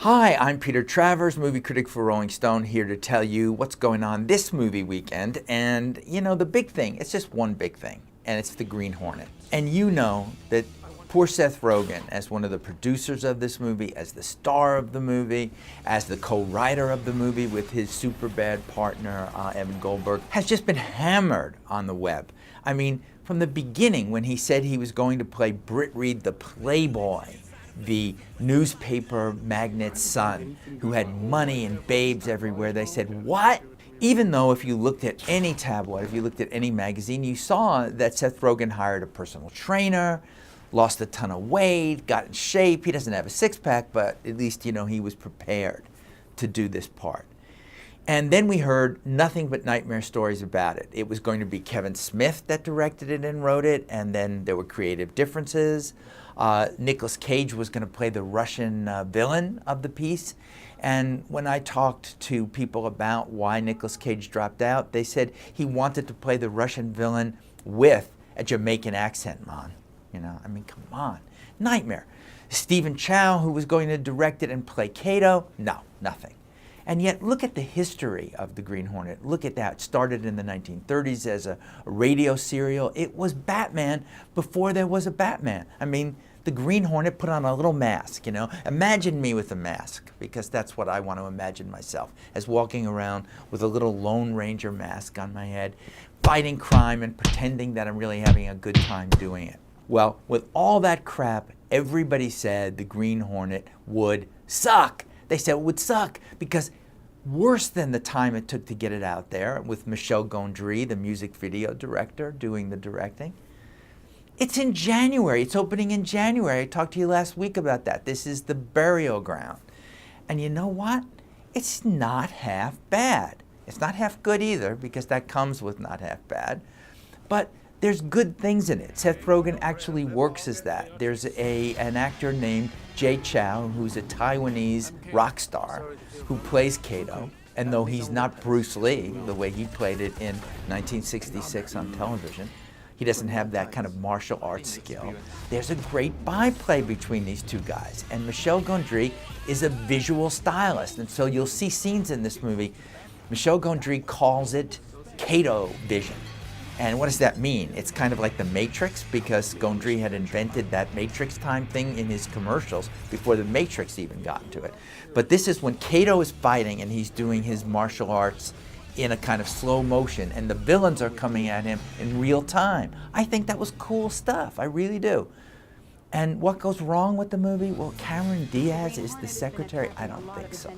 Hi, I'm Peter Travers, movie critic for Rolling Stone, here to tell you what's going on this movie weekend. And you know, the big thing, it's just one big thing, and it's the Green Hornet. And you know that poor Seth Rogen, as one of the producers of this movie, as the star of the movie, as the co-writer of the movie with his Superbad partner, Evan Goldberg, has just been hammered on the web. I mean, from the beginning, when he said he was going to play Britt Reed, the playboy, the newspaper magnate's son, who had money and babes everywhere, they said, what? Even though if you looked at any tabloid, if you looked at any magazine, you saw that Seth Rogen hired a personal trainer, lost a ton of weight, got in shape. He doesn't have a six-pack, but at least, you know, he was prepared to do this part. And then we heard nothing but nightmare stories about it. It was going to be Kevin Smith that directed it and wrote it, and then there were creative differences. Nicolas Cage was going to play the Russian villain of the piece. And when I talked to people about why Nicolas Cage dropped out, they said he wanted to play the Russian villain with a Jamaican accent, man. You know, I mean, come on. Nightmare. Stephen Chow, who was going to direct it and play Kato, no, nothing. And yet, look at the history of the Green Hornet. Look at that. It started in the 1930s as a radio serial. It was Batman before there was a Batman. I mean, the Green Hornet put on a little mask, you know. Imagine me with a mask, because that's what I want to imagine myself, as walking around with a little Lone Ranger mask on my head, fighting crime and pretending that I'm really having a good time doing it. Well, with all that crap, everybody said the Green Hornet would suck. They said it would suck because worse than the time it took to get it out there, with Michel Gondry, the music video director, doing the directing. It's in January. It's opening in January. I talked to you last week about that. This is the burial ground. And you know what? It's not half bad. It's not half good either, because that comes with not half bad. But there's good things in it. Seth Rogen actually works as that. There's an actor named Jay Chow, who's a Taiwanese rock star, who plays Kato. And though he's not Bruce Lee, the way he played it in 1966 on television, he doesn't have that kind of martial arts skill. There's a great byplay between these two guys. And Michel Gondry is a visual stylist. And so you'll see scenes in this movie. Michel Gondry calls it Kato vision. And what does that mean? It's kind of like the Matrix, because Gondry had invented that Matrix time thing in his commercials before the Matrix even got into it. But this is when Kato is fighting and he's doing his martial arts in a kind of slow motion, and the villains are coming at him in real time. I think that was cool stuff. I really do. And what goes wrong with the movie? Well, Cameron Diaz is the secretary. I don't think so.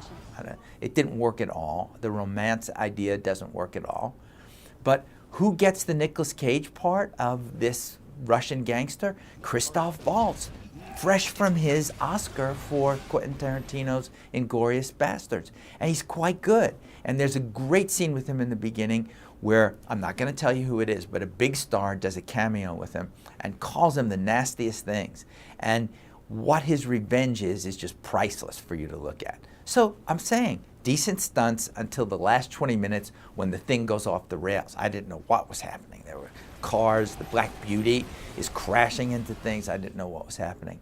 It didn't work at all. The romance idea doesn't work at all. But who gets the Nicolas Cage part of this Russian gangster? Christoph Waltz, fresh from his Oscar for Quentin Tarantino's Inglourious Basterds. And he's quite good. And there's a great scene with him in the beginning where, I'm not going to tell you who it is, but a big star does a cameo with him and calls him the nastiest things. And what his revenge is just priceless for you to look at. So I'm saying, decent stunts until the last 20 minutes when the thing goes off the rails. I didn't know what was happening. There were cars, the Black Beauty is crashing into things. I didn't know what was happening.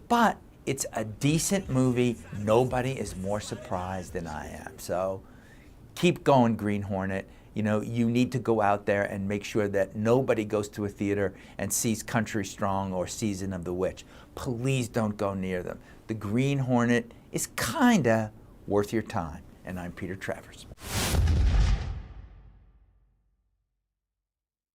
But it's a decent movie. Nobody is more surprised than I am. So keep going, Green Hornet. You know, you need to go out there and make sure that nobody goes to a theater and sees Country Strong or Season of the Witch. Please don't go near them. The Green Hornet is kinda worth your time. And I'm Peter Travers.